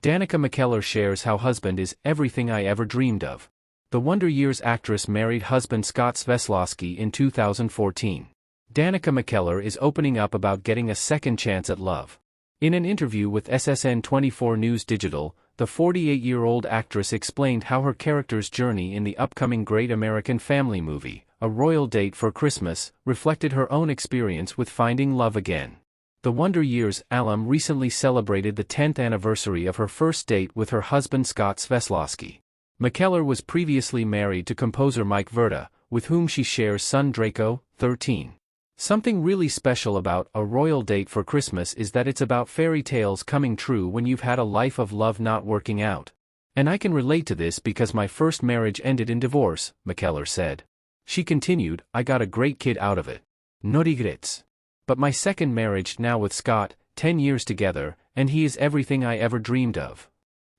Danica McKellar shares how husband is everything I ever dreamed of. The Wonder Years actress married husband Scott Sveslowski in 2014. Danica McKellar is opening up about getting a second chance at love. In an interview with SSN 24 News Digital, the 48-year-old actress explained how her character's journey in the upcoming Great American Family movie, A Royal Date for Christmas, reflected her own experience with finding love again. The Wonder Years alum recently celebrated the 10th anniversary of her first date with her husband Scott Sveslowski. McKellar was previously married to composer Mike Verda, with whom she shares son Draco, 13. Something really special about A Royal Date for Christmas is that it's about fairy tales coming true when you've had a life of love not working out. And I can relate to this because my first marriage ended in divorce, McKellar said. She continued, I got a great kid out of it. No regrets. But my second marriage now with Scott, 10 years together, and he is everything I ever dreamed of.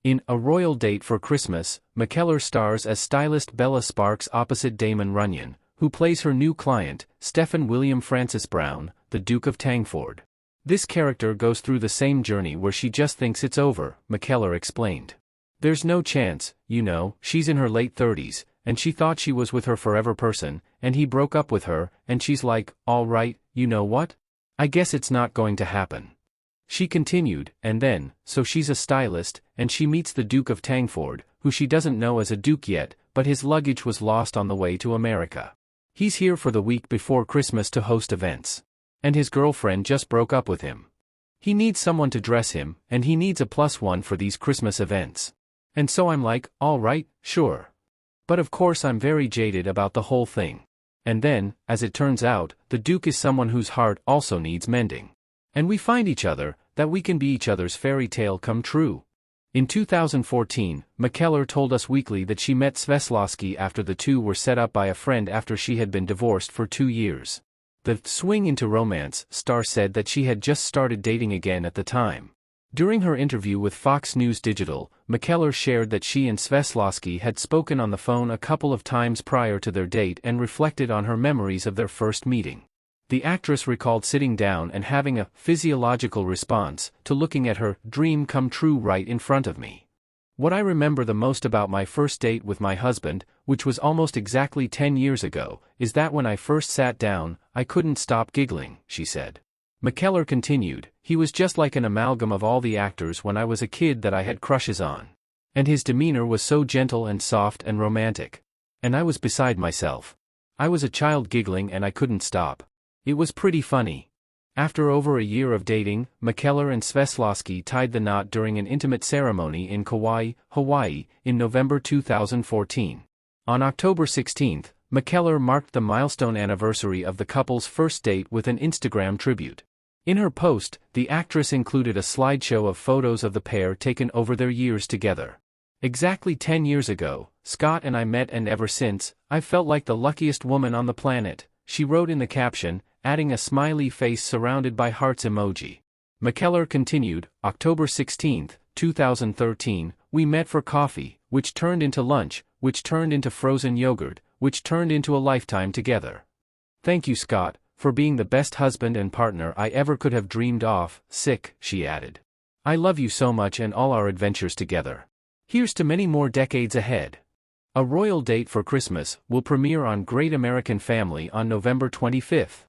In A Royal Date for Christmas, McKellar stars as stylist Bella Sparks opposite Damon Runyon, who plays her new client, Stephen William Francis Brown, the Duke of Tangford. This character goes through the same journey where she just thinks it's over, McKellar explained. There's no chance, you know, she's in her late 30s, and she thought she was with her forever person, and he broke up with her, and she's like, all right, you know what? I guess it's not going to happen. She continued, and then, so she's a stylist, and she meets the Duke of Tangford, who she doesn't know as a duke yet, but his luggage was lost on the way to America. He's here for the week before Christmas to host events. And his girlfriend just broke up with him. He needs someone to dress him, and he needs a +1 for these Christmas events. And so I'm like, all right, sure. But of course I'm very jaded about the whole thing. And then, as it turns out, the Duke is someone whose heart also needs mending. And we find each other, that we can be each other's fairy tale come true. In 2014, McKellar told Us Weekly that she met Sveslowski after the two were set up by a friend after she had been divorced for 2 years. The swing into romance star said that she had just started dating again at the time. During her interview with Fox News Digital, McKellar shared that she and Sveslowski had spoken on the phone a couple of times prior to their date and reflected on her memories of their first meeting. The actress recalled sitting down and having a physiological response to looking at her dream come true right in front of me. What I remember the most about my first date with my husband, which was almost exactly 10 years ago, is that when I first sat down, I couldn't stop giggling, she said. McKellar continued, he was just like an amalgam of all the actors when I was a kid that I had crushes on. And his demeanor was so gentle and soft and romantic. And I was beside myself. I was a child giggling and I couldn't stop. It was pretty funny. After over a year of dating, McKellar and Sveslowski tied the knot during an intimate ceremony in Kauai, Hawaii, in November 2014. On October 16, McKellar marked the milestone anniversary of the couple's first date with an Instagram tribute. In her post, the actress included a slideshow of photos of the pair taken over their years together. Exactly 10 years ago, Scott and I met, and ever since, I've felt like the luckiest woman on the planet, she wrote in the caption, adding a smiley face surrounded by hearts emoji. McKellar continued, October 16, 2013, we met for coffee, which turned into lunch, which turned into frozen yogurt, which turned into a lifetime together. Thank you, Scott, for being the best husband and partner I ever could have dreamed of, she added. I love you so much and all our adventures together. Here's to many more decades ahead. A Royal Date for Christmas will premiere on Great American Family on November 25.